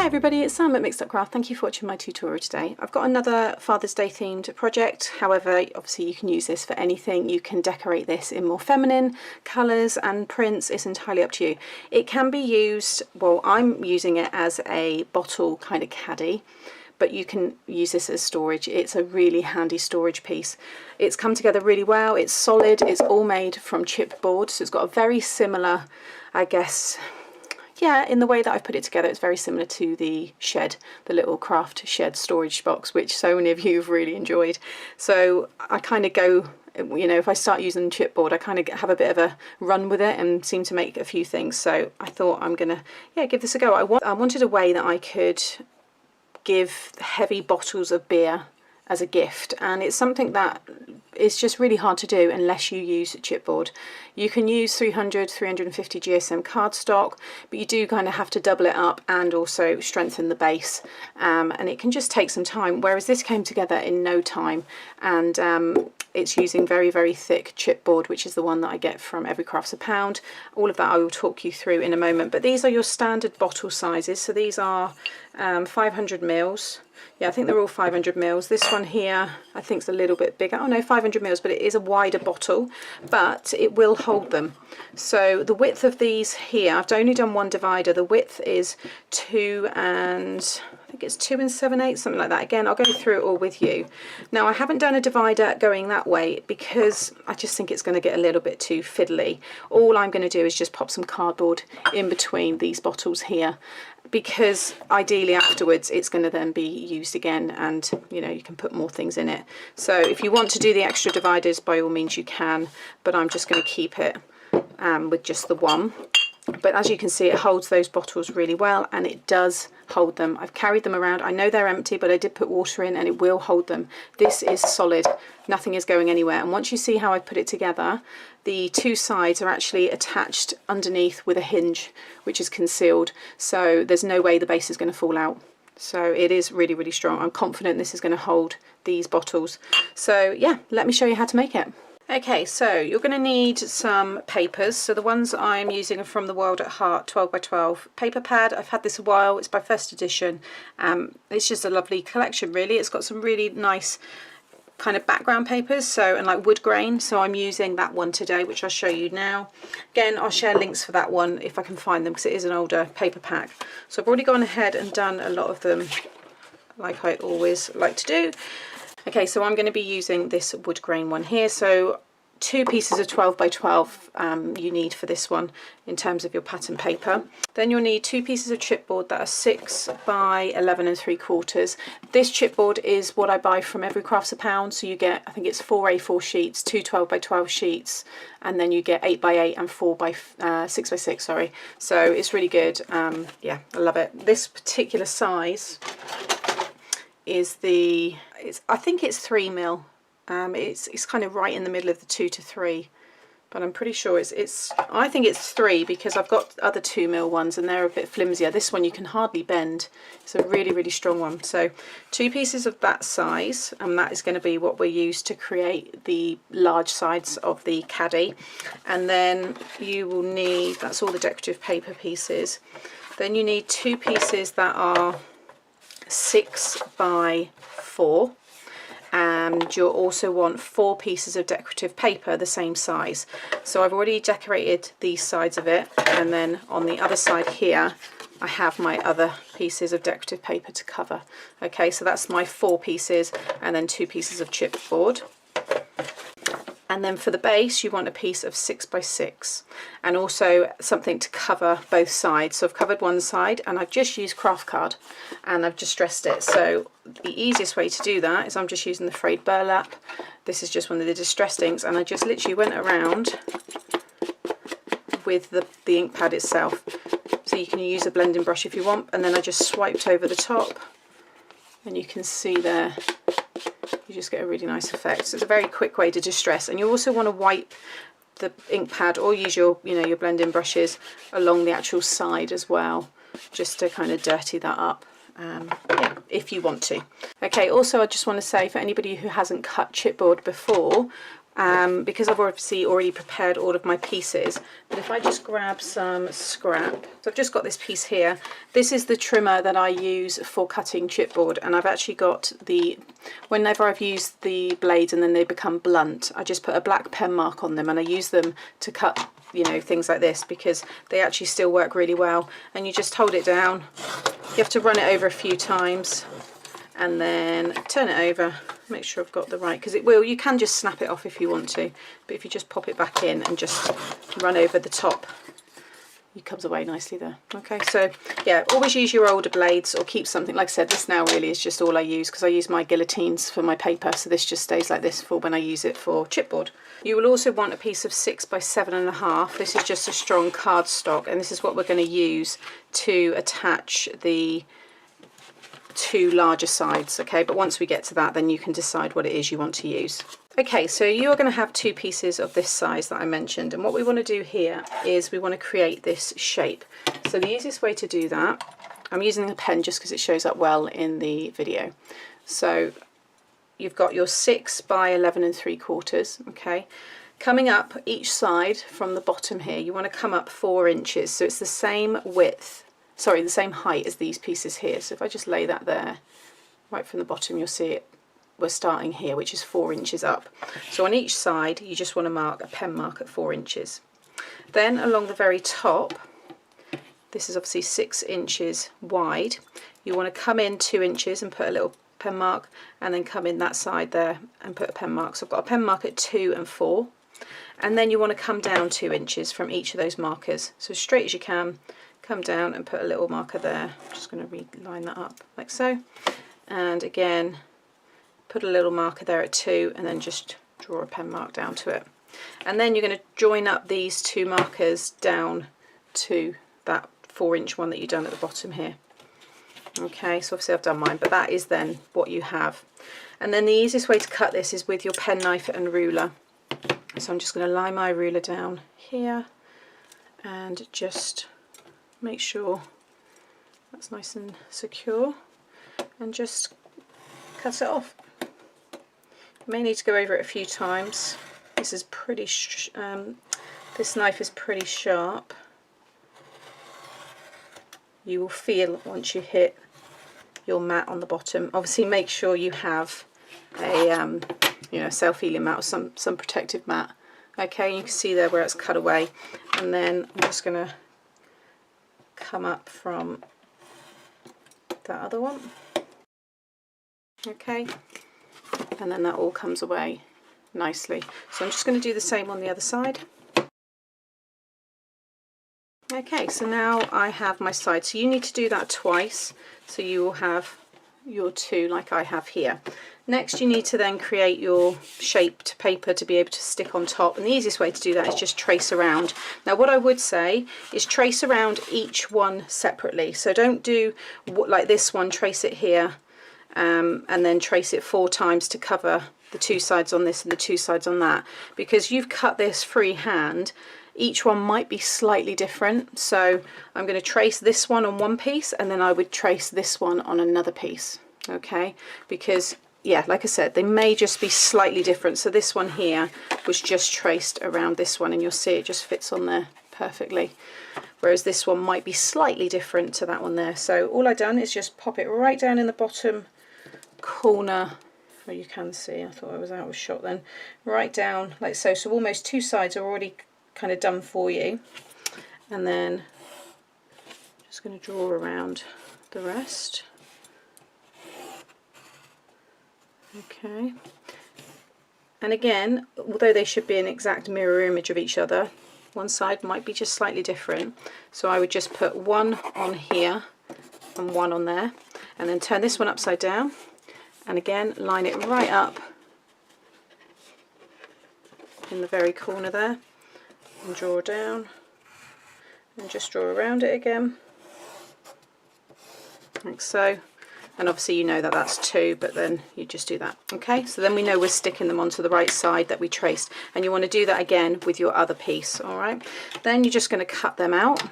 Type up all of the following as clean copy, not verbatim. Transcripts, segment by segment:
everybody, it's Sam at Mixed Up Craft. Thank you for watching my tutorial today. I've got another Father's Day themed project. However, obviously you can use this for anything. You can decorate this in more feminine colours and prints. It's entirely up to you. It can be used, well, I'm using it as a bottle kind of caddy, but you can use this as storage. It's a really handy storage piece. It's come together really well. It's solid. It's all made from chipboard, so it's got a very similar, I guess, yeah, in the way that I've put it together, it's very similar to the shed, the little craft shed storage box, which so many of you have really enjoyed. So I kind of go, you know, if I start using chipboard, I kind of have a bit of a run with it and seem to make a few things. So I thought I'm gonna, yeah, give this a go. I wanted a way that I could give heavy bottles of beer as a gift, and it's something that is just really hard to do unless you use chipboard. You can use 350 GSM cardstock, but you do kind of have to double it up and also strengthen the base, and it can just take some time, whereas this came together in no time. And it's using very, very thick chipboard, which is the one that I get from Every Craft's a Pound. All of that I will talk you through in a moment, but these are your standard bottle sizes. So these are 500 mils. Yeah, I think they're all 500 mils. This one here I think is a little bit bigger. Oh no, 500 mils, but it is a wider bottle, but it will hold them. So the width of these here, I've only done one divider. The width is 2 and I think it's 2 7/8, something like that. Again, I'll go through it all with you. Now, I haven't done a divider going that way because I just think it's going to get a little bit too fiddly. All I'm going to do is just pop some cardboard in between these bottles here, because ideally afterwards it's going to then be used again, and you know, you can put more things in it. So if you want to do the extra dividers, by all means you can, but I'm just going to keep it with just the one. But as you can see, it holds those bottles really well, and it does hold them. I've carried them around. I know they're empty, but I did put water in and it will hold them. This is solid. Nothing is going anywhere. And once you see how I put it together, the two sides are actually attached underneath with a hinge, which is concealed. So there's no way the base is going to fall out. So it is really, really strong. I'm confident this is going to hold these bottles. So yeah, let me show you how to make it. Okay, so you're going to need some papers. So the ones I'm using are from the World at Heart 12x12 paper pad. I've had this a while. It's by first edition. It's just a lovely collection, really. It's got some really nice kind of background papers, so, and like wood grain. So I'm using that one today, which I'll show you now. Again, I'll share links for that one if I can find them, because it is an older paper pack. So I've already gone ahead and done a lot of them, like I always like to do. Okay, so I'm going to be using this wood grain one here. So 2 pieces of 12x12 you need for this one in terms of your pattern paper. Then you'll need 2 pieces of chipboard that are 6 by 11 3/4. This chipboard is what I buy from Every Craft's a Pound. So you get, I think it's 4 A4 sheets, 2 12x12 sheets, and then you get 8 by 8 and 4 by 6 by 6. Sorry. So it's really good. Yeah, I love it. This particular size is I think it's 3 mil. It's kind of right in the middle of the 2 to 3, but I'm pretty sure I think it's 3, because I've got other 2 mil ones and they're a bit flimsier. This one you can hardly bend. It's a really, really strong one. So 2 pieces of that size, and that is going to be what we use to create the large sides of the caddy. And then you will need, that's all the decorative paper pieces. Then you need 2 pieces that are 6 by 4, and you'll also want 4 pieces of decorative paper the same size. So I've already decorated these sides of it, and then on the other side here I have my other pieces of decorative paper to cover. Okay, so that's my 4 pieces, and then 2 pieces of chipboard. And then for the base, you want a piece of 6 by 6, and also something to cover both sides. So I've covered one side, and I've just used craft card, and I've distressed it. So the easiest way to do that is I'm just using the frayed burlap. This is just one of the distressed inks, and I just literally went around with the ink pad itself. So you can use a blending brush if you want, and then I just swiped over the top, and you can see there, you just get a really nice effect. So it's a very quick way to distress. And you also want to wipe the ink pad, or use your, you know, your blending brushes along the actual side as well, just to kind of dirty that up. Yeah, if you want to. Okay, also I just want to say, for anybody who hasn't cut chipboard before, because I've obviously already prepared all of my pieces. But if I just grab some scrap, so I've just got this piece here. This is the trimmer that I use for cutting chipboard, and I've actually got whenever I've used the blades and then they become blunt, I just put a black pen mark on them, and I use them to cut, you know, things like this, because they actually still work really well. And you just hold it down, you have to run it over a few times, and then turn it over, make sure I've got the right, because you can just snap it off if you want to, but if you just pop it back in and just run over the top, it comes away nicely there. Okay, so yeah, always use your older blades, or keep something, like I said, this now really is just all I use, because I use my guillotines for my paper, so this just stays like this for when I use it for chipboard. You will also want a piece of 6 by 7.5. This is just a strong cardstock, and this is what we're going to use to attach the two larger sides. Okay, but once we get to that, then you can decide what it is you want to use. Okay, so you're going to have two pieces of this size that I mentioned, and what we want to do here is we want to create this shape. So the easiest way to do that, I'm using a pen just because it shows up well in the video. So you've got your 6 by 11 3/4. Okay, coming up each side from the bottom here, you want to come up 4 inches, so it's the same width, sorry, the same height as these pieces here. So if I just lay that there, right from the bottom, you'll see it. We're starting here, which is 4 inches up. So on each side, you just want to mark a pen mark at 4 inches. Then along the very top, this is obviously 6 inches wide. You want to come in 2 inches and put a little pen mark, and then come in that side there and put a pen mark. So I've got a pen mark at 2 and 4. And then you want to come down 2 inches from each of those markers. So as straight as you can, come down and put a little marker there. I'm just going to reline that up like so, and again put a little marker there at 2, and then just draw a pen mark down to it. And then you're going to join up these two markers down to that 4-inch one that you've done at the bottom here. Okay, so obviously I've done mine, but that is then what you have. And then the easiest way to cut this is with your penknife and ruler. So I'm just going to lie my ruler down here and just make sure that's nice and secure, and just cut it off. You may need to go over it a few times. This is pretty this knife is pretty sharp. You will feel once you hit your mat on the bottom. Obviously make sure you have a self-healing mat or some protective mat. Okay, you can see there where it's cut away, and then I'm just going to come up from that other one. Okay, and then that all comes away nicely. So I'm just going to do the same on the other side. Okay, so now I have my side. So you need to do that twice, so you will have your 2 like I have here. Next you need to then create your shaped paper to be able to stick on top, and the easiest way to do that is just trace around. Now what I would say is trace around each one separately, so don't do like this one, trace it here and then trace it 4 times to cover the 2 sides on this and the 2 sides on that, because you've cut this freehand. Each one might be slightly different, so I'm going to trace this one on one piece, and then I would trace this one on another piece. Okay, because yeah, like I said, they may just be slightly different. So this one here was just traced around this one, and you'll see it just fits on there perfectly, whereas this one might be slightly different to that one there. So all I've done is just pop it right down in the bottom corner, where you can see, I thought I was out of shot then, right down like so. So almost 2 sides are already kind of done for you, and then just going to draw around the rest. Okay, and again, although they should be an exact mirror image of each other, one side might be just slightly different, so I would just put one on here and one on there, and then turn this one upside down, and again line it right up in the very corner there, and draw down and just draw around it again like so. And obviously you know that that's 2, but then you just do that. Okay, so then we know we're sticking them onto the right side that we traced, and you want to do that again with your other piece. All right, then you're just going to cut them out,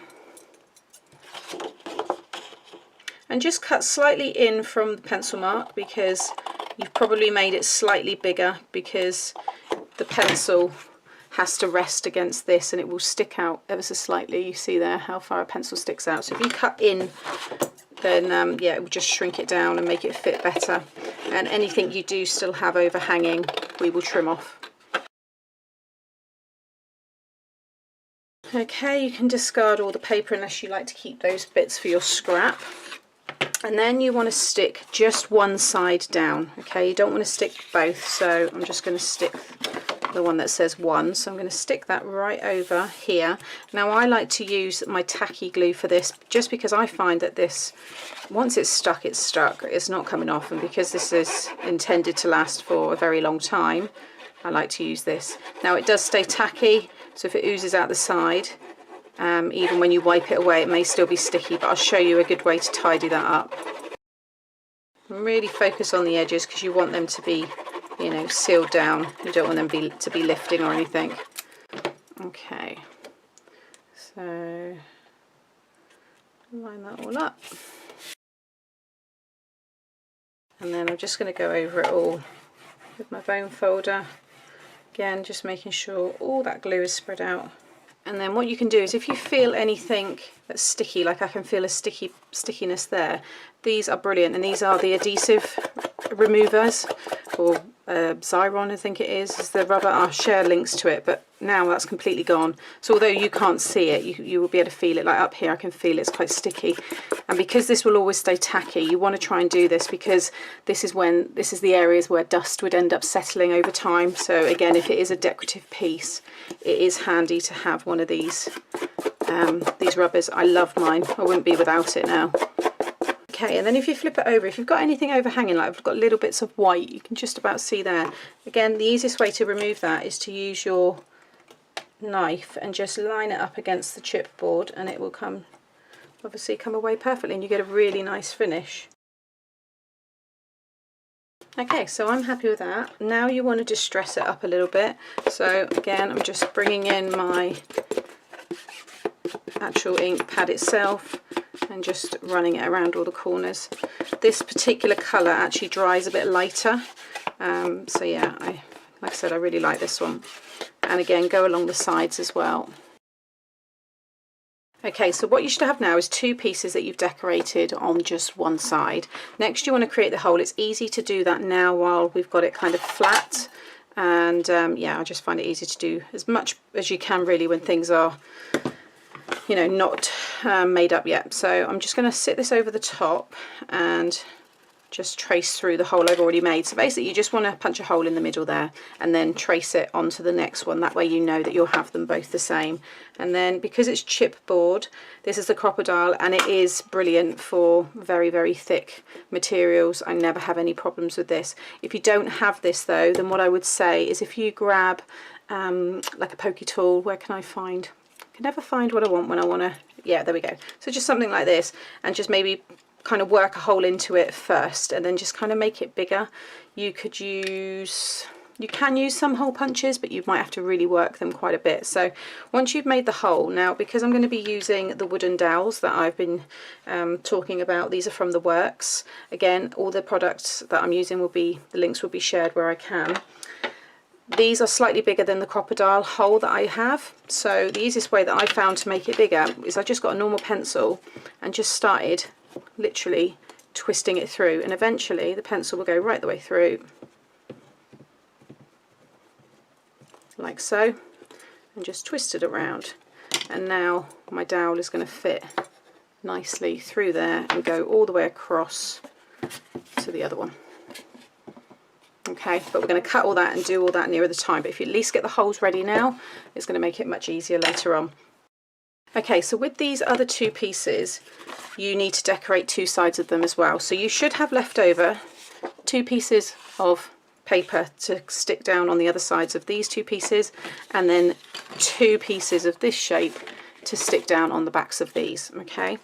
and just cut slightly in from the pencil mark, because you've probably made it slightly bigger, because the pencil has to rest against this and it will stick out ever so slightly. You see there how far a pencil sticks out. So if you cut in, then yeah, it will just shrink it down and make it fit better. And anything you do still have overhanging, we will trim off. Okay, you can discard all the paper unless you like to keep those bits for your scrap. And then you want to stick just one side down, okay? You don't want to stick both, so I'm just going to stick the one that says 1. So I'm going to stick that right over here. Now I like to use my tacky glue for this, just because I find that this, once it's stuck, it's stuck. It's not coming off, and because this is intended to last for a very long time, I like to use this. Now it does stay tacky, so if it oozes out the side, even when you wipe it away, it may still be sticky, but I'll show you a good way to tidy that up. And really focus on the edges because you want them to be, you know, sealed down. You don't want them to be lifting or anything. Okay, so line that all up. And then I'm just going to go over it all with my bone folder. Again, just making sure all that glue is spread out. And then what you can do is, if you feel anything that's sticky, like I can feel a stickiness there, these are brilliant, and these are the adhesive removers, or Xyron I think it is the rubber. I'll share links to it, but now that's completely gone. So although you can't see it, you will be able to feel it. Like up here I can feel it's quite sticky, and because this will always stay tacky, you want to try and do this, because this is the areas where dust would end up settling over time. So again, if it is a decorative piece, it is handy to have one of these rubbers. I love mine. I wouldn't be without it now. Okay, and then if you flip it over, if you've got anything overhanging, like I've got little bits of white, you can just about see there. Again, the easiest way to remove that is to use your knife and just line it up against the chipboard, and it will obviously come away perfectly, and you get a really nice finish. Okay, so I'm happy with that. Now you want to distress it up a little bit. So again, I'm just bringing in my actual ink pad itself and just running it around all the corners. This particular colour actually dries a bit lighter, so yeah, like I said, I really like this one. And again, go along the sides as well. Okay, so what you should have now is 2 pieces that you've decorated on just one side. Next you want to create the hole. It's easy to do that now while we've got it kind of flat, and yeah, I just find it easy to do as much as you can really when things are, you know, not made up yet. So I'm just going to sit this over the top and just trace through the hole I've already made. So basically you just want to punch a hole in the middle there and then trace it onto the next one. That way you know that you'll have them both the same. And then because it's chipboard, this is the crocodile, and it is brilliant for very, very thick materials. I never have any problems with this. If you don't have this though, then what I would say is, if you grab like a pokey tool, where can I find? I can never find what I want when I want to, yeah, there we go. So just something like this, and just maybe kind of work a hole into it first and then just kind of make it bigger. You can use some hole punches, but you might have to really work them quite a bit. So once you've made the hole, now because I'm going to be using the wooden dowels that I've been talking about, these are from the works. Again, all the products that I'm using the links will be shared where I can. These are slightly bigger than the crocodile hole that I have, so the easiest way that I found to make it bigger is I just got a normal pencil and just started literally twisting it through, and eventually the pencil will go right the way through, like so, and just twist it around, and now my dowel is going to fit nicely through there and go all the way across to the other one. Okay, but we're going to cut all that and do all that nearer the time, but if you at least get the holes ready now, it's going to make it much easier later on. Okay, so with these other 2 pieces, you need to decorate 2 sides of them as well. So you should have left over 2 pieces of paper to stick down on the other sides of these 2 pieces, and then 2 pieces of this shape to stick down on the backs of these. Okay,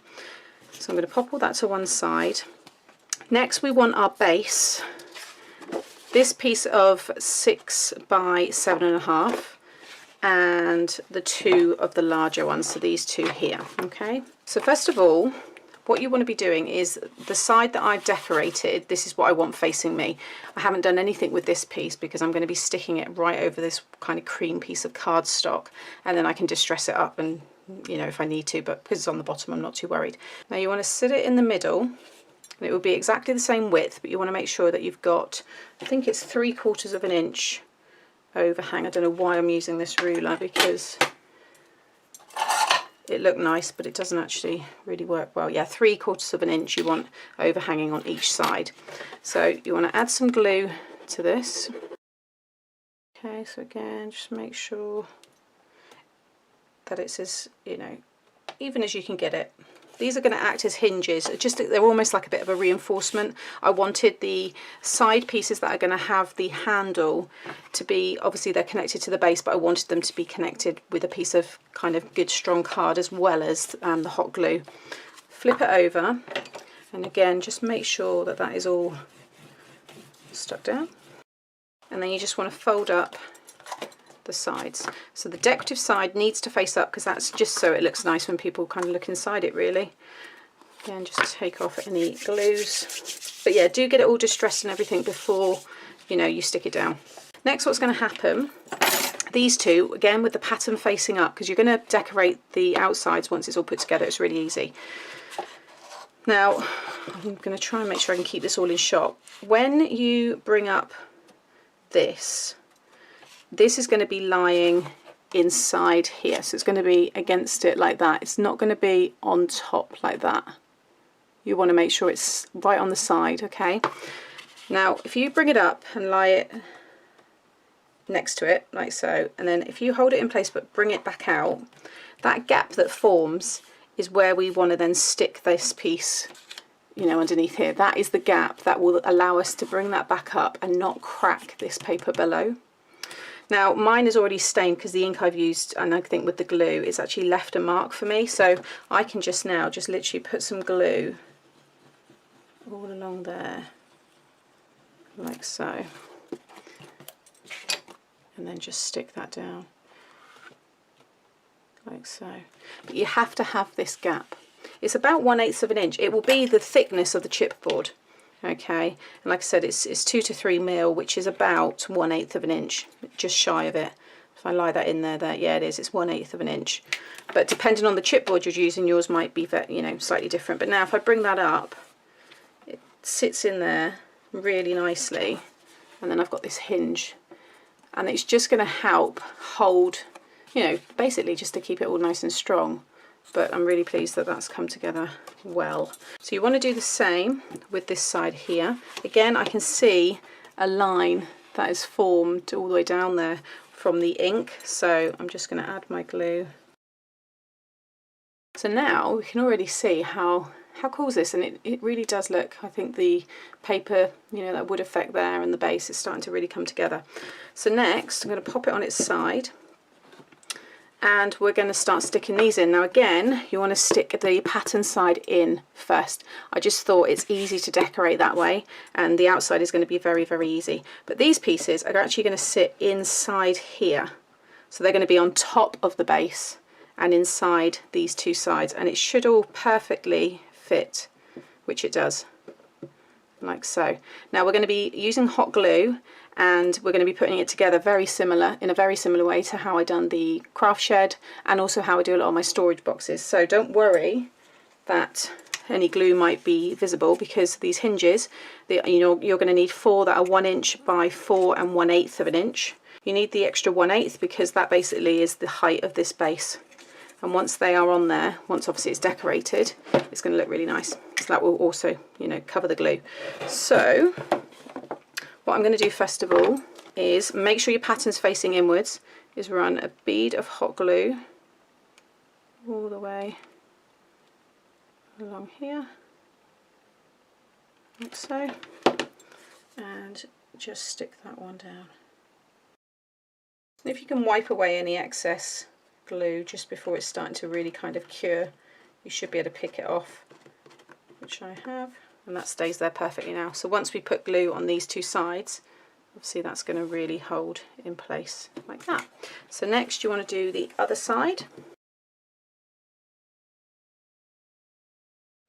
so I'm going to pop all that to one side. Next we want our base. This piece of 6 by 7.5, and the 2 of the larger ones, so these 2 here. Okay, so first of all, what you want to be doing is the side that I've decorated, this is what I want facing me. I haven't done anything with this piece because I'm going to be sticking it right over this kind of cream piece of cardstock, and then I can distress it up and, you know, if I need to, but because it's on the bottom I'm not too worried. Now you want to sit it in the middle, and it will be exactly the same width, but you want to make sure that you've got, I think it's 3/4 of an inch overhang. I don't know why I'm using this ruler because it looked nice, but it doesn't actually really work well. Yeah, 3/4 of an inch you want overhanging on each side. So you want to add some glue to this. Okay, so again, just make sure that it's as, you know, even as you can get it. These are going to act as hinges, they're almost like a bit of a reinforcement. I wanted the side pieces that are going to have the handle to be, obviously they're connected to the base, but I wanted them to be connected with a piece of kind of good strong card as well as the hot glue. Flip it over, and again just make sure that that is all stuck down, and then you just want to fold up the sides. So the decorative side needs to face up because that's just so it looks nice when people kind of look inside it, really. Again, just take off any glues, but yeah, do get it all distressed and everything before, you know, you stick it down. Next, what's going to happen, these two, again with the pattern facing up, because you're going to decorate the outsides once it's all put together. It's really easy. Now I'm going to try and make sure I can keep this all in shot. When you bring up this is going to be lying inside here, so it's going to be against it like that. It's not going to be on top like that. You want to make sure it's right on the side, okay? Now if you bring it up and lie it next to it like so, and then if you hold it in place but bring it back out, that gap that forms is where we want to then stick this piece, you know, underneath here. That is the gap that will allow us to bring that back up and not crack this paper below. Now mine is already stained because the ink I've used, and I think with the glue, it's actually left a mark for me, so I can just now just literally put some glue all along there like so, and then just stick that down like so. But you have to have this gap. It's about 1/8 of an inch. It will be the thickness of the chipboard. Okay, and like I said, it's 2 to 3 mil, which is about 1/8 of an inch, just shy of it. If I lie that in there, yeah, it is. It's 1/8 of an inch. But depending on the chipboard you're using, yours might be, you know, slightly different. But now, if I bring that up, it sits in there really nicely, and then I've got this hinge, and it's just going to help hold, you know, basically just to keep it all nice and strong. But I'm really pleased that that's come together well. So you want to do the same with this side here. Again, I can see a line that is formed all the way down there from the ink, so I'm just going to add my glue. So now we can already see how cool is this, and it really does look, I think the paper, you know, that wood effect there and the base is starting to really come together. So next I'm going to pop it on its side, and we're going to start sticking these in. Now again, you want to stick the pattern side in first. I just thought it's easy to decorate that way, and the outside is going to be very, very easy. But these pieces are actually going to sit inside here. So they're going to be on top of the base and inside these two sides, and it should all perfectly fit, which it does, like so. Now we're going to be using hot glue, and we're going to be putting it together in a very similar way to how I done the craft shed, and also how I do a lot of my storage boxes. So don't worry that any glue might be visible, because these hinges, you know, you're going to need 4 that are 1 inch by 4 1/8 of an inch. You need the extra 1/8 because that basically is the height of this base. And once they are on there, once obviously it's decorated, it's going to look really nice. So that will also, you know, cover the glue. So what I'm going to do first of all is make sure your pattern's facing inwards, is run a bead of hot glue all the way along here, like so, and just stick that one down. And if you can wipe away any excess glue just before it's starting to really kind of cure, you should be able to pick it off, which I have, and that stays there perfectly now. So once we put glue on these two sides, obviously that's going to really hold in place like that. So next you want to do the other side.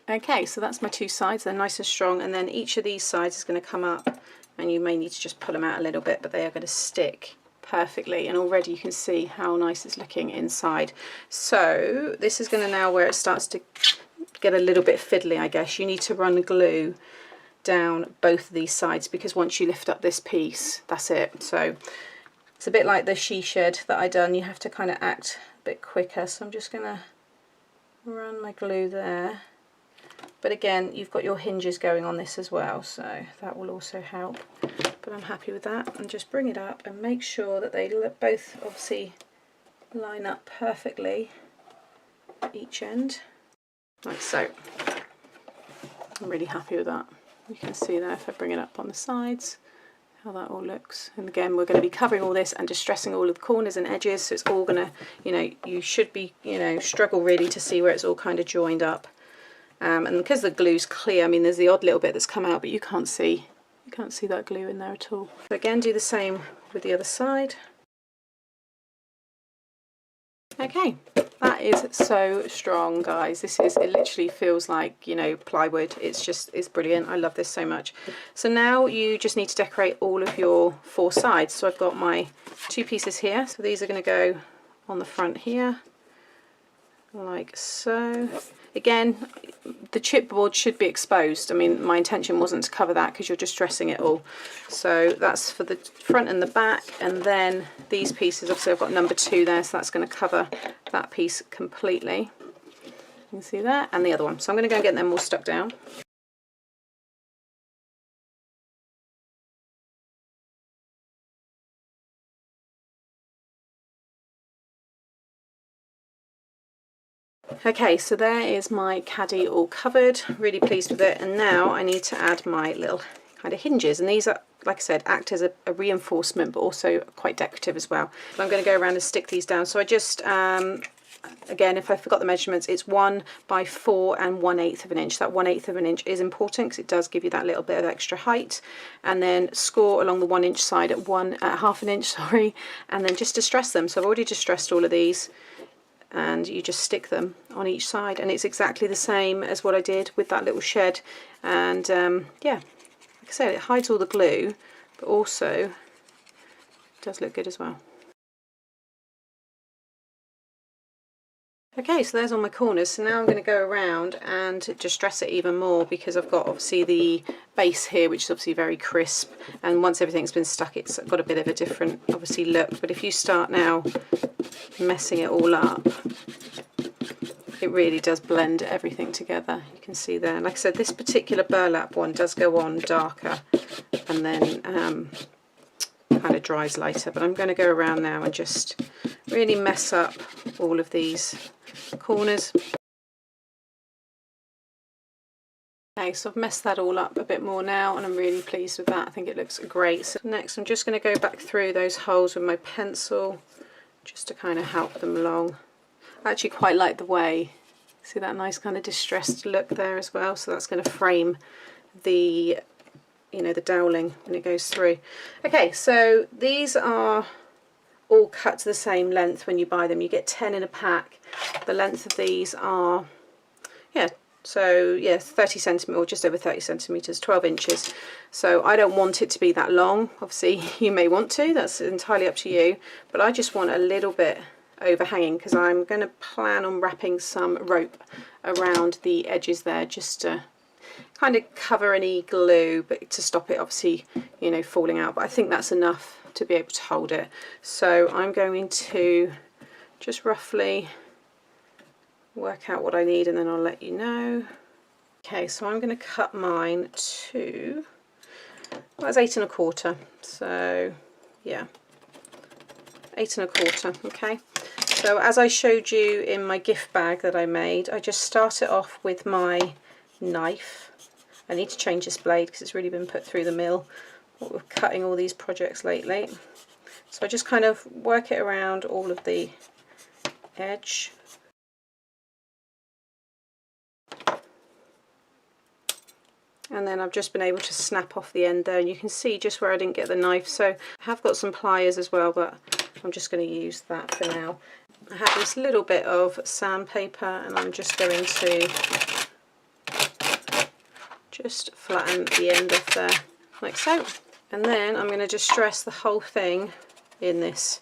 Okay, so that's my two sides, they're nice and strong, and then each of these sides is going to come up, and you may need to just pull them out a little bit, but they are going to stick perfectly, and already you can see how nice it's looking inside. So this is going to now, where it starts to get a little bit fiddly, I guess, you need to run glue down both of these sides, because once you lift up this piece, that's it. So it's a bit like the she shed that I done, you have to kind of act a bit quicker. So I'm just going to run my glue there. But again, you've got your hinges going on this as well, so that will also help. But I'm happy with that. And just bring it up and make sure that they both obviously line up perfectly at each end, like so. I'm really happy with that. You can see there, if I bring it up on the sides, how that all looks. And again, we're going to be covering all this and distressing all of the corners and edges, so it's all going to, you know, you should be, you know, struggle really to see where it's all kind of joined up. And because the glue's clear, I mean, there's the odd little bit that's come out, but you can't see that glue in there at all. So again, do the same with the other side. Okay, that is so strong, guys. It literally feels like, you know, plywood. It's brilliant. I love this so much. So now you just need to decorate all of your four sides. So I've got my two pieces here. So these are going to go on the front here, like so. Again, the chipboard should be exposed. I mean, my intention wasn't to cover that because you're just dressing it all. So that's for the front and the back, and then these pieces, obviously I've got number 2 there, so that's going to cover that piece completely. You can see that, and the other one. So I'm going to go and get them all stuck down. Okay, so there is my caddy all covered, really pleased with it, and now I need to add my little kind of hinges, and these are, like I said, act as a reinforcement but also quite decorative as well. But I'm going to go around and stick these down. So I just, again, if I forgot the measurements, it's 1 by 4 and 1/8 of an inch. That 1/8 of an inch is important because it does give you that little bit of extra height, and then score along the 1 inch side at half an inch, sorry, and then just distress them. So I've already distressed all of these, and you just stick them on each side, and it's exactly the same as what I did with that little shed. And yeah, like I said, it hides all the glue, but also does look good as well. Okay, so there's all my corners. So now I'm going to go around and distress it even more, because I've got obviously the base here, which is obviously very crisp, and once everything's been stuck, it's got a bit of a different obviously look. But if you start now messing it all up, it really does blend everything together. You can see there. Like I said, this particular burlap one does go on darker and then kind of dries lighter, but I'm going to go around now and just really mess up all of these corners. Okay, so I've messed that all up a bit more now, and I'm really pleased with that. I think it looks great. So next I'm just going to go back through those holes with my pencil just to kind of help them along. I actually quite like the way, see that nice kind of distressed look there as well, so that's going to frame the, you know, the doweling when it goes through. Okay, so these are all cut to the same length when you buy them. You get 10 in a pack. The length of these are, yeah, so yeah, 30 centimetres or just over 30 centimetres, 12 inches. So I don't want it to be that long. Obviously you may want to, that's entirely up to you, but I just want a little bit overhanging because I'm going to plan on wrapping some rope around the edges there just to kind of cover any glue, but to stop it obviously, you know, falling out. But I think that's enough to be able to hold it. So I'm going to just roughly work out what I need, and then I'll let you know. Okay, so I'm going to cut mine to, well, that's 8 1/4. So yeah, 8 1/4. Okay, so as I showed you in my gift bag that I made, I just start it off with my knife. I need to change this blade because it's really been put through the mill with cutting all these projects lately. So I just kind of work it around all of the edge. And then I've just been able to snap off the end there, and you can see just where I didn't get the knife. So I have got some pliers as well, but I'm just going to use that for now. I have this little bit of sandpaper, and I'm just going to just flatten the end off there, like so. And then I'm going to just stress the whole thing in this.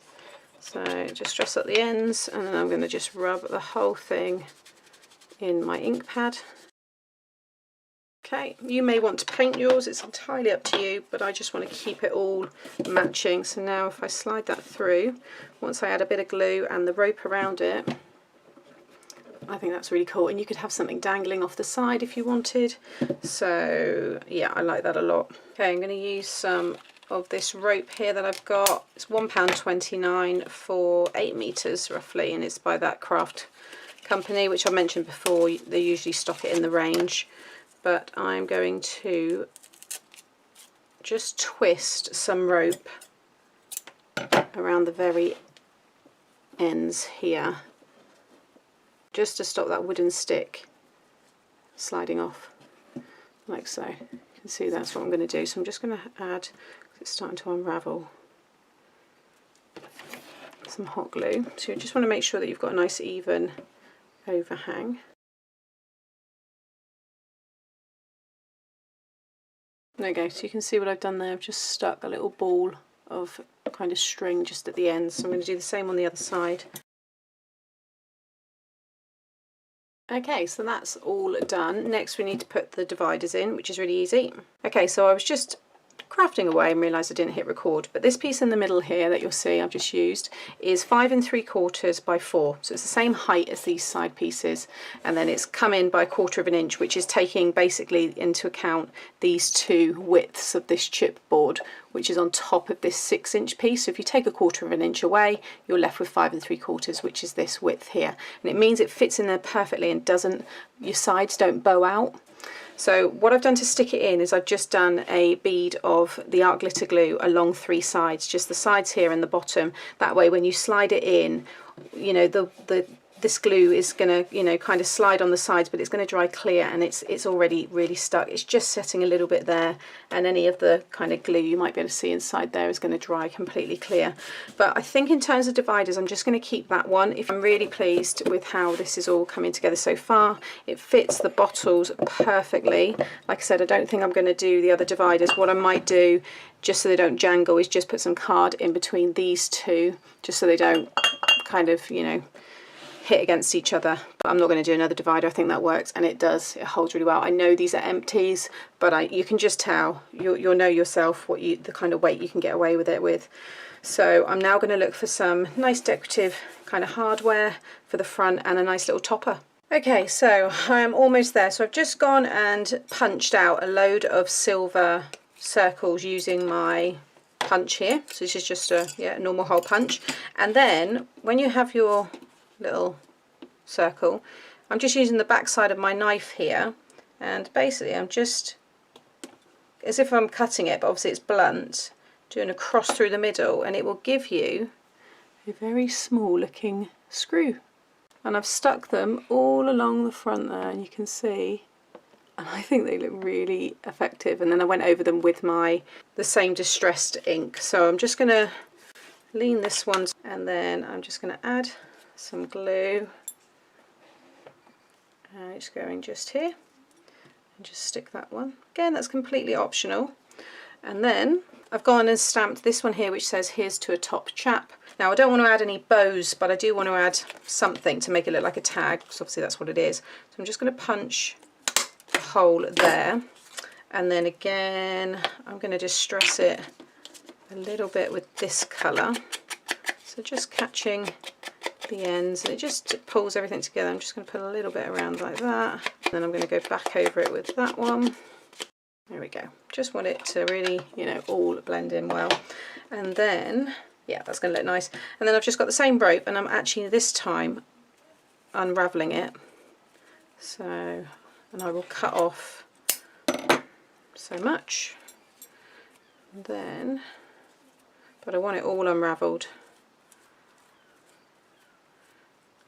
So just stress up the ends, and then I'm going to just rub the whole thing in my ink pad. Okay, you may want to paint yours, it's entirely up to you, but I just want to keep it all matching. So now if I slide that through, once I add a bit of glue and the rope around it, I think that's really cool. And you could have something dangling off the side if you wanted. So yeah, I like that a lot. Okay, I'm going to use some of this rope here that I've got. It's £1.29 for 8 meters roughly, and it's by that craft company, which I mentioned before. They usually stock it in the range. But I'm going to just twist some rope around the very ends here, just to stop that wooden stick sliding off, like so. You can see that's what I'm going to do. So I'm just going to add, because it's starting to unravel, some hot glue. So you just want to make sure that you've got a nice even overhang. There you go, so you can see what I've done there. I've just stuck a little ball of kind of string just at the end. So I'm going to do the same on the other side. Okay, so that's all done. Next we need to put the dividers in, which is really easy. Okay, so I was just crafting away and realised I didn't hit record, but this piece in the middle here that you'll see I've just used is 5 3/4 by 4, so it's the same height as these side pieces, and then it's come in by 1/4 inch, which is taking basically into account these two widths of this chipboard, which is on top of this 6-inch piece. So if you take 1/4 inch away, you're left with 5 3/4, which is this width here, and it means it fits in there perfectly and doesn't, your sides don't bow out. So what I've done to stick it in is I've just done a bead of the art glitter glue along 3 sides, just the sides here and the bottom. That way when you slide it in, you know, this glue is going to, you know, kind of slide on the sides, but it's going to dry clear, and it's already really stuck. It's just setting a little bit there, and any of the kind of glue you might be able to see inside there is going to dry completely clear. But I think in terms of dividers, I'm just going to keep that one. If I'm really pleased with how this is all coming together so far. It fits the bottles perfectly. Like I said, I don't think I'm going to do the other dividers. What I might do, just so they don't jangle, is just put some card in between these two, just so they don't kind of, you know, hit against each other. But I'm not going to do another divider. I think that works, and it does. It holds really well. I know these are empties, but you can just tell. You'll know yourself what the kind of weight you can get away with it with. So I'm now going to look for some nice decorative kind of hardware for the front and a nice little topper. Okay, so I am almost there. So I've just gone and punched out a load of silver circles using my punch here. So this is just a normal hole punch. And then when you have your little circle, I'm just using the back side of my knife here, and basically I'm just, as if I'm cutting it, but obviously it's blunt, doing a cross through the middle, and it will give you a very small looking screw. And I've stuck them all along the front there, and you can see, and I think they look really effective. And then I went over them with the same distressed ink. So I'm just going to lean this one, and then I'm just going to add some glue, and it's going just here, and just stick that one. Again, that's completely optional. And then I've gone and stamped this one here, which says "Here's to a top chap." Now I don't want to add any bows, but I do want to add something to make it look like a tag, because obviously that's what it is. So I'm just going to punch a hole there, and then again I'm going to just stress it a little bit with this colour, so just catching the ends, and it just pulls everything together. I'm just going to put a little bit around like that, and then I'm going to go back over it with that one. There we go. Just want it to really, you know, all blend in well. And then, yeah, that's going to look nice. And then I've just got the same rope, and I'm actually this time unraveling it. So, and I will cut off so much. And then, but I want it all unravelled,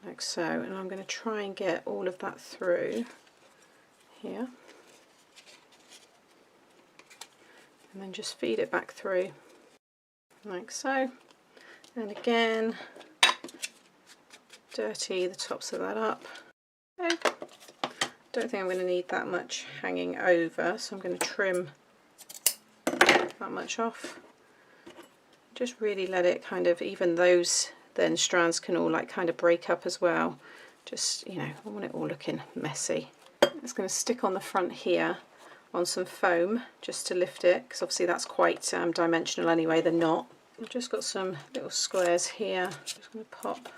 like so, and I'm going to try and get all of that through here, and then just feed it back through like so. And again, dirty the tops of that up. Okay. don't think I'm going to need that much hanging over, so I'm going to trim that much off. Just really let it kind of, even those then strands can all like kind of break up as well. Just, you know, I want it all looking messy. It's going to stick on the front here on some foam just to lift it, because obviously that's quite dimensional anyway, the knot. I've just got some little squares here. Just going to pop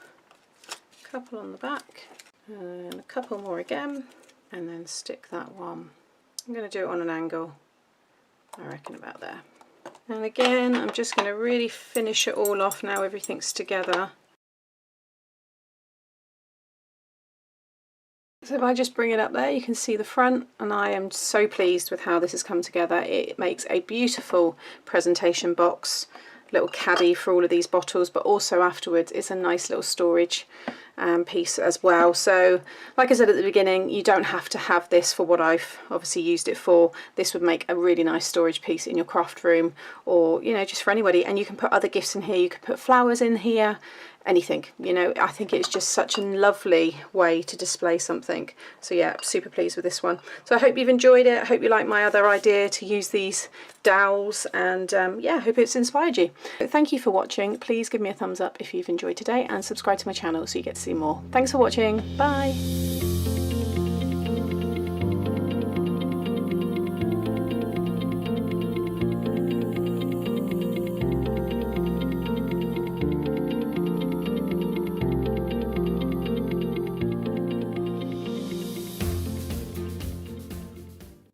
a couple on the back and a couple more again, and then stick that one. I'm going to do it on an angle, I reckon about there. And again, I'm just going to really finish it all off now everything's together. So if I just bring it up there, you can see the front, and I am so pleased with how this has come together. It makes a beautiful presentation box, little caddy for all of these bottles, but also afterwards it's a nice little storage piece as well. So like I said at the beginning, you don't have to have this for what I've obviously used it for. This would make a really nice storage piece in your craft room, or you know, just for anybody. And you can put other gifts in here, you could put flowers in here, anything, you know. I think it's just such a lovely way to display something. So yeah, I'm super pleased with this one. So I hope you've enjoyed it. I hope you like my other idea to use these dowels, and yeah, I hope it's inspired you. Thank you for watching. Please give me a thumbs up if you've enjoyed today, and subscribe to my channel so you get to see more. Thanks for watching. Bye.